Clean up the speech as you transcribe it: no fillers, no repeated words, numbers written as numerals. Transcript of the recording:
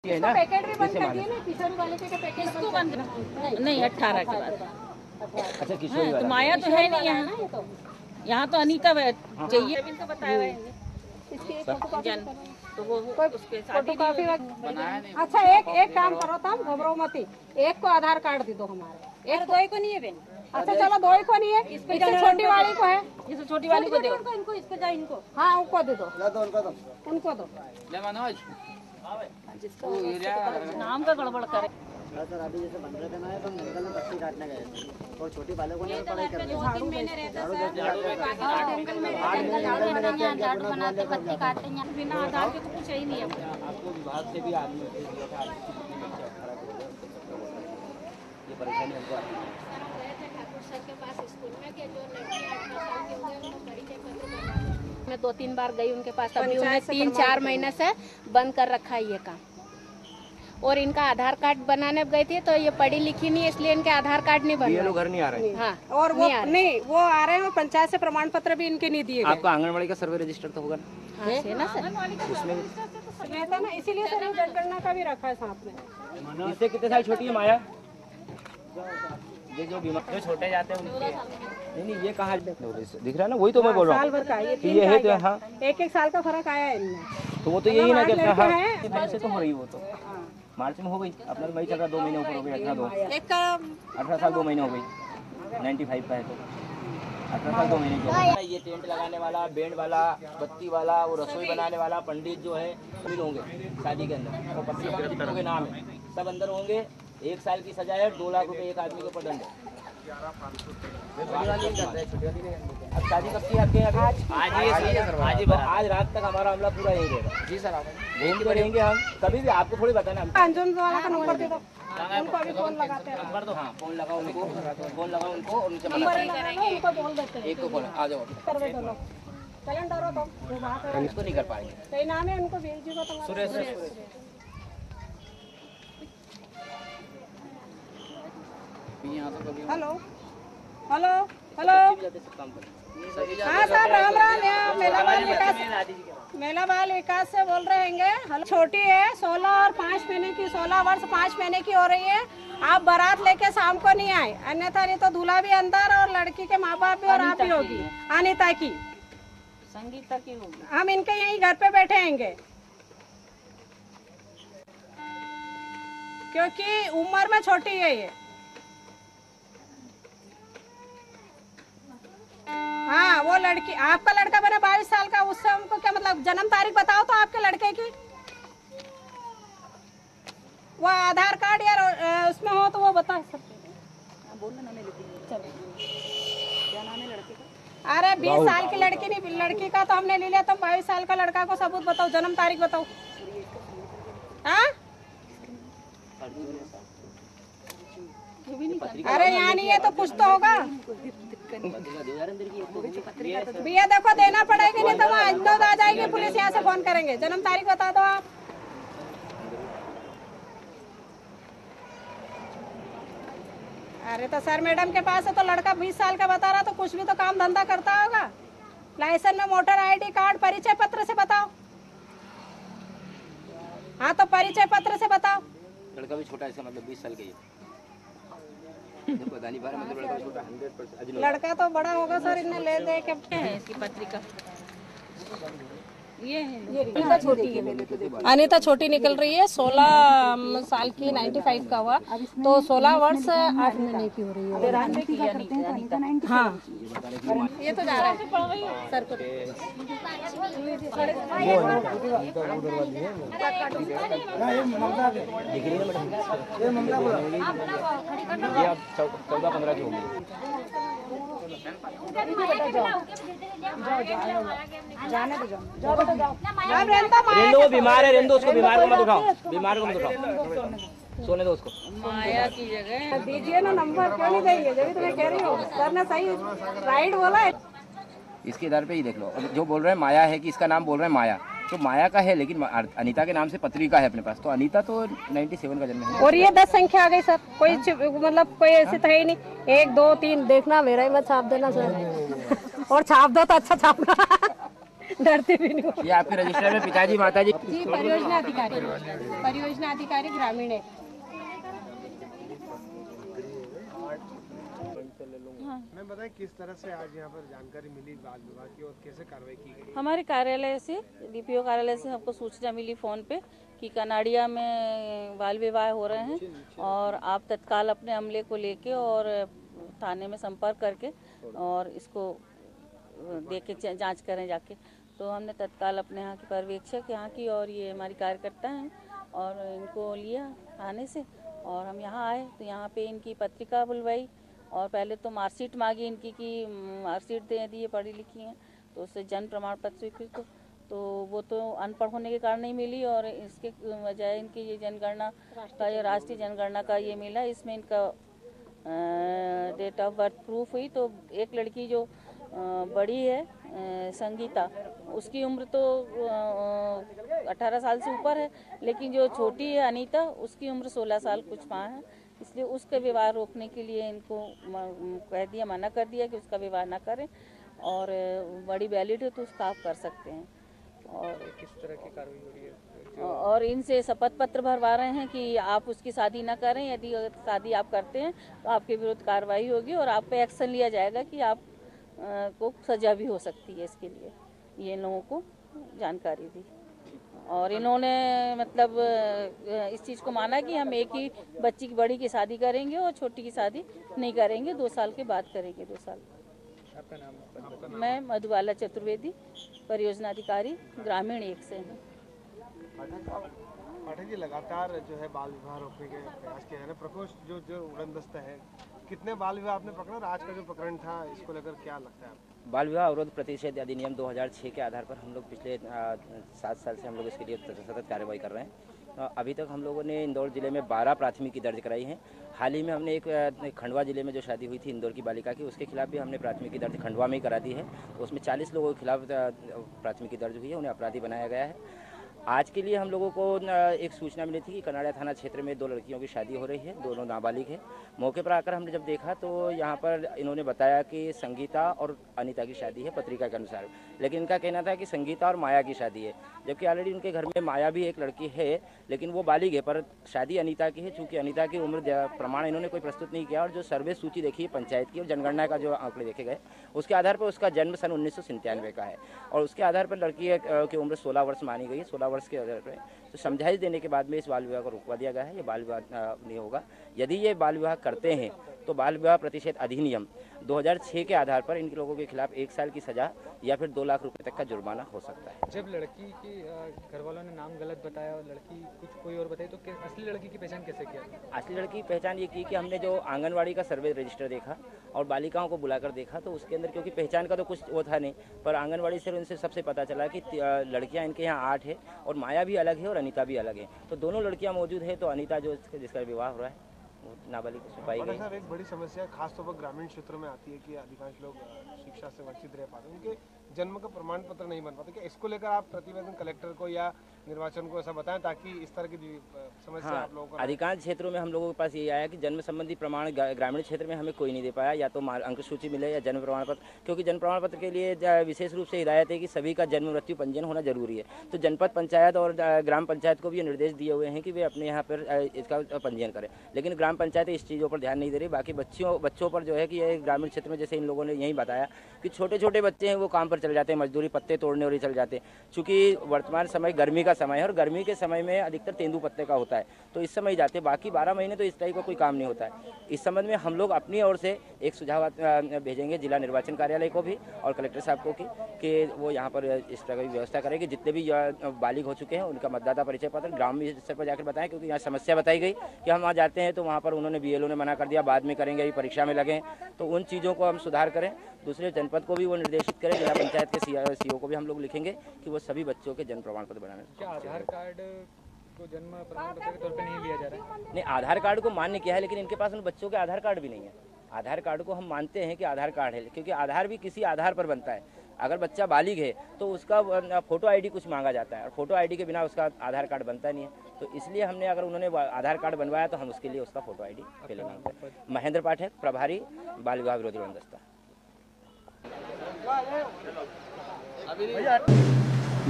है ना, पैकेट भी बंद कर दिए ना, किशोरी वाले के पैकेट इसको बंद नहीं 18 के बाद। अच्छा किशोरी वाला तो माया तो है नहीं यहाँ, यहाँ तो अनीता चाहिए तो बताया है तो वो उसके फोटो कॉपी बनाया नहीं। अच्छा एक काम करो, तुम घबराओ मत, एक को आधार कार्ड दे दो हमारे, एक दो को नहीं है बेन। अच्छा चलो दो को नहीं है, इससे छोटी वाली को है, जिसे छोटी वाली को दो इनको इसको जाए इनको, हाँ उनको दे दो, उनको दो। नाम का गड़बड़ करे सर अभी जैसे बन रहे थे ना तो जंगल में पत्ती काटने गए थे और छोटी बालक को पढ़ाई कर रहे झाड़ू बनाते पत्ती काटते हैं बिना आधार के तो कुछ ही नहीं है। आपको विभाग से भी आदमी ये परेशानी हमको आती है। मैं 2-3 बार गई उनके पास, अभी उन्हें 3-4 महीने से बंद कर रखा है ये काम। और इनका आधार कार्ड बनाने गए थे तो ये पढ़ी लिखी नहीं, इसलिए इनके आधार कार्ड नहीं बने। ये लोग घर नहीं आ रहे। हाँ और वो नहीं वो आ रहे हैं, पंचायत से प्रमाण पत्र भी इनके नहीं दिए गए। आपका आंगनबाड़ी का सर्वे रजिस्टर तो होगा ना? हाँ, है ना सर, उसमें रहता ना, इसीलिए सर जनगणना का भी रखा है साथ में। इससे कितने साल छोटी है माया? ये जो बीमार जो छोटे जाते हैं उनके नहीं ये कहाँ दिख रहा है ना, वही तो मैं बोल रहा हूँ। साल भर का ये है तो हाँ, एक साल का फर्क आया है इनमें। तो वो तो यही ना कि से तो हो रही वो तो मार्च में हो गई, अपना मई चल रहा 2 महीने ऊपर हो गए, 18 साल 2 महीने हो गई, 95 का है तो 18 साल 2 महीने की। ये टेंट लगाने वाला, बैंड वाला, बत्ती वाला, वो रसोई बनाने वाला, पंडित जो है सभी होंगे शादी के अंदर, वो 25 के नाम है, सब अंदर होंगे। 1 साल की सजा है, 2 लाख रुपए एक आदमी के ऊपर दंड है। अब शादी कब की आपके यहाँ? आज रात तक हमारा हमला पूरा यही रहेगा। जी सर, आप रहेंगे हम कभी भी, आपको थोड़ी बताना। अंजुम वाला का नंबर दे दो, उनको अभी फोन लगाते हैं। नंबर दो, हाँ फोन लगाओ उनको, फोन लगाओ उनको और उनसे नंबर उनको बोल देते हैं, एक को फोन आ जाओ करवे दो लोग कैलेंडर हो तो इसको नहीं कर पाएंगे। सही नाम है उनको भेज दो तुम्हारा। सुरेश हेलो हेलो हेलो, हाँ साहब राम राम, यहाँ मेला बाल विकास से बोल रहे हैं। हेलो, छोटी है 16 और 5 महीने की, 16 वर्ष 5 महीने की हो रही है। आप बारात लेके शाम को नहीं आए, अन्यथा नहीं तो दूल्हा भी अंदर और लड़की के माँ बाप भी और आप ही होगी, अनीता की संगीता की होगी। हम इनके यहीं घर पे बैठे हैंगे, क्योंकि उम्र में छोटी है ये। हाँ वो लड़की, आपका लड़का बना 22 साल का, उससे हमको क्या मतलब? जन्म तारीख बताओ तो आपके लड़के की, वो आधार कार्ड या उसमें हो तो वो बता सकते। बोलना ना, मैं चलो क्या नाम है लड़के का? अरे 20 साल की लड़की नहीं, लड़की का तो हमने ले लिया, तुम 22 साल का लड़का को सबूत बताओ, जन्म तारीख बताओ। हाँ अरे यहाँ नहीं है तो कुछ तो होगा भैया, देखो देना पड़ेगा, नहीं तो वहाँ आ जाएगी पुलिस, यहाँ से फोन करेंगे। जन्म तारीख बता दो आप। अरे तो सर मैडम के पास है तो लड़का 20 साल का बता रहा, तो कुछ भी तो काम धंधा करता होगा। लाइसेंस में मोटर ID कार्ड, परिचय पत्र से बताओ। हाँ तो परिचय पत्र से बताओ। लड़का भी छोटा है, इसका मतलब 20 साल का ही पता नहीं बारे, मतलब लड़का छोटा 100%। लड़का तो बड़ा होगा सर, इन्हें ले दे के है इसकी पत्रिका। ये है अनीता छोटी है, अनीता छोटी निकल रही है, 16 साल की, 95 का हुआ, तो 16 वर्ष 8 महीने की हो रही है। हाँ ये तो जा रहा है सर को। ये आप 14-15 की होंगी। जाने दो, जाओ रेंदो, वो बीमार है, रेंदो उसको, बीमार को मत उठाओ, बीमार को मत उठाओ, सोने दो उसको। माया की जगह दीजिए ना नंबर, क्यों नहीं देंगे? जब तुम्हें कह रही हो सर ने सही राइट बोला है। इसके इधर पे ही देख लो, जो बोल रहे हैं माया है कि इसका नाम बोल रहे हैं माया, तो माया का है, लेकिन अनीता के नाम से पत्रिका है अपने पास, तो अनीता तो 97 का जन्म है। और ये 10 संख्या आ गई सर, कोई मतलब कोई ऐसी तो है ही नहीं। 1 2 3 देखना, मेरा ही मत छाप देना सर और छाप दो तो अच्छा छापना। डरती भी नहीं हूँ। ये आपके रजिस्टर में पिताजी माताजी जी परियोजना अधिकारी ग्रामीण है। मैं बताएं किस तरह से आज यहाँ पर जानकारी मिली बाल विवाह की और कैसे कार्रवाई की गई? हमारे कार्यालय से डीपीओ कार्यालय से हमको सूचना मिली फ़ोन पे कि कनाड़िया में बाल विवाह हो रहे हैं और आप तत्काल अपने अमले को लेके और थाने में संपर्क करके और इसको देख के जांच करें जाके। तो हमने तत्काल अपने यहाँ के पर्यवेक्षक यहाँ की और ये हमारी कार्यकर्ता हैं और इनको लिया थाने से और हम यहाँ आए तो यहाँ पे इनकी पत्रिका बुलवाई और पहले तो मार्कशीट मांगी इनकी कि मार्कशीट दे दी, पढ़ी लिखी हैं तो उससे जन्म प्रमाण पत्र स्वीकृत तो वो तो अनपढ़ होने के कारण नहीं मिली और इसके बजाय इनकी ये जनगणना का ये राष्ट्रीय जनगणना का ये मिला। इसमें इनका डेट ऑफ बर्थ प्रूफ हुई तो एक लड़की जो बड़ी है संगीता उसकी उम्र तो 18 साल से ऊपर है, लेकिन जो छोटी है अनीता उसकी उम्र 16 साल कुछ माह है। इसलिए उसका विवाह रोकने के लिए इनको कह दिया, मना कर दिया कि उसका विवाह ना करें और बड़ी वैलिड है तो उसका आप कर सकते हैं। और किस तरह की कार्रवाई हो रही है? और इनसे शपथ पत्र भरवा रहे हैं कि आप उसकी शादी ना करें, यदि शादी आप करते हैं तो आपके विरुद्ध कार्रवाई होगी और आप पे एक्शन लिया जाएगा कि आप को सजा भी हो सकती है। इसके लिए ये इन लोगों को जानकारी दी और इन्होंने मतलब इस चीज़ को माना कि हम एक ही बच्ची की बड़ी की शादी करेंगे और छोटी की शादी नहीं करेंगे, 2 साल के बाद करेंगे। 2 साल। आपका नाम? मैं मधुबाला चतुर्वेदी, परियोजना अधिकारी ग्रामीण 1 से हूँ। पाठक जी, लगातार जो है बाल विवाह रोकने के प्रयास किए जा रहे हैं। प्रकोष्ठ जो उड़नदस्ता है, कितने बाल विवाह आपने पकड़ा और आज का जो प्रकरण था इसको लेकर क्या लगता है आपको? बाल विवाह अवरोध प्रतिषेध अधिनियम 2006 के आधार पर हम लोग पिछले 7 साल से हम लोग इसके लिए सतत कार्रवाई कर रहे हैं। अभी तक हम लोगों ने इंदौर जिले में 12 प्राथमिकी दर्ज कराई हैं। हाल ही में हमने एक खंडवा जिले में जो शादी हुई थी इंदौर की बालिका की, उसके खिलाफ भी हमने प्राथमिकी दर्ज खंडवा में ही करा दी है। तो उसमें 40 लोगों के खिलाफ प्राथमिकी दर्ज हुई है, उन्हें अपराधी बनाया गया है। आज के लिए हम लोगों को एक सूचना मिली थी कि कनाड़िया थाना क्षेत्र में 2 लड़कियों की शादी हो रही है, दोनों नाबालिग है। मौके पर आकर हमने जब देखा तो यहाँ पर इन्होंने बताया कि संगीता और अनीता की शादी है पत्रिका के अनुसार, लेकिन इनका कहना था कि संगीता और माया की शादी है, जबकि ऑलरेडी उनके घर में माया भी एक लड़की है लेकिन वो बालिग है, पर शादी अनीता की है। चूँकि अनीता की उम्र प्रमाण इन्होंने कोई प्रस्तुत नहीं किया और जो सर्वे सूची देखी है पंचायत की और जनगणना का जो आंकड़े देखे गए उसके आधार पर उसका जन्म सन 1997 का है और उसके आधार पर लड़की की उम्र 16 वर्ष मानी गई है। 16 वर्ष के आधार पर तो समझाइश देने के बाद में इस बाल विवाह को रोकवा दिया गया है। ये बाल विवाह नहीं होगा। यदि ये बाल विवाह करते हैं तो बाल विवाह प्रतिषेध अधिनियम 2006 के आधार पर इन लोगों के खिलाफ 1 साल की सजा या फिर 2 लाख रुपए तक का जुर्माना हो सकता है। जब लड़की की घर वालों ने नाम गलत बताया और लड़की कुछ कोई और बताई तो असली लड़की की पहचान कैसे किया? असली लड़की की पहचान ये की कि हमने जो आंगनवाड़ी का सर्वे रजिस्टर देखा और बालिकाओं को बुलाकर देखा तो उसके अंदर, क्योंकि पहचान का तो कुछ वो था नहीं, पर आंगनवाड़ी से उनसे सबसे पता चला कि लड़कियां इनके यहाँ 8 है और माया भी अलग है और अनीता भी अलग है। तो दोनों लड़कियां मौजूद है। तो अनीता जो जिसका विवाह हो रहा है नाबालिग पाई गई। सर, एक बड़ी समस्या खासतौर पर ग्रामीण क्षेत्रों में आती है कि अधिकांश लोग शिक्षा से वंचित रह पाते हैं, उनके जन्म का प्रमाण पत्र नहीं बन पाते। क्या इसको लेकर आप प्रतिवेदन कलेक्टर को या निर्वाचन को ऐसा बताएं ताकि इस तरह की समस्या आप लोगों को? अधिकांश क्षेत्रों में हम लोगों के पास ये आया कि जन्म संबंधी प्रमाण ग्रामीण क्षेत्र में हमें कोई नहीं दे पाया, या तो अंक सूची मिले या जन्म प्रमाण पत्र, क्योंकि जन्म प्रमाण पत्र के लिए विशेष रूप से हिदायत है कि सभी का जन्म मृत्यु पंजीयन होना जरूरी है। तो जनपद पंचायत और ग्राम पंचायत को भी ये निर्देश दिए हुए हैं कि वे अपने यहाँ पर इसका पंजीयन करें, लेकिन ग्राम पंचायत इस चीज़ों पर ध्यान नहीं दे रही। बाकी बच्चों पर जो है कि ये ग्रामीण क्षेत्र में जैसे इन लोगों ने यही बताया कि छोटे छोटे बच्चे हैं वो काम पर चले जाते हैं, मजदूरी पत्ते तोड़ने और ही चले जाते हैं। चूँकि वर्तमान समय गर्मी का समय है और गर्मी के समय में अधिकतर तेंदुपत्ते का होता है, तो इस समय जाते हैं। बाकी 12 महीने तो इस टाइप का कोई काम नहीं होता है। इस संबंध में हम लोग अपनी ओर से एक सुझाव भेजेंगे जिला निर्वाचन कार्यालय को भी और कलेक्टर साहब को कि वो यहाँ पर इस तरह की व्यवस्था करें कि जितने भी बालिग हो चुके हैं उनका मतदाता परिचय पत्र ग्रामीण स्तर पर जाकर बताएं, क्योंकि यहाँ समस्या बताई गई कि हम वहाँ जाते हैं तो वहाँ पर उन्होंने BLO ने मना कर दिया, बाद में करेंगे, परीक्षा में लगे। तो उन चीज़ों को हम सुधार करें। दूसरे जनपद को भी वो निर्देशित करें, जिला पंचायत के CO को भी हम लोग लिखेंगे कि वो सभी बच्चों के जन्म प्रमाण पत्र बनाने। क्या आधार कार्ड को जन्म प्रमाण पत्र के तौर पे नहीं लिया जा रहा है? नहीं, आधार कार्ड को मान्य किया है, लेकिन इनके पास उन बच्चों के आधार कार्ड भी नहीं है। आधार कार्ड को हम मानते हैं कि आधार कार्ड है, क्योंकि आधार भी किसी आधार पर बनता है। अगर बच्चा बालिग है तो उसका फोटो ID कुछ मांगा जाता है और फोटो ID के बिना उसका आधार कार्ड बनता नहीं है। तो इसलिए हमने, अगर उन्होंने आधार कार्ड बनवाया तो हम उसके लिए उसका फोटो ID के लिए मांगते हैं। महेंद्र पाठक, प्रभारी बाल विवाह विरोधी उड़नदस्ता। अभी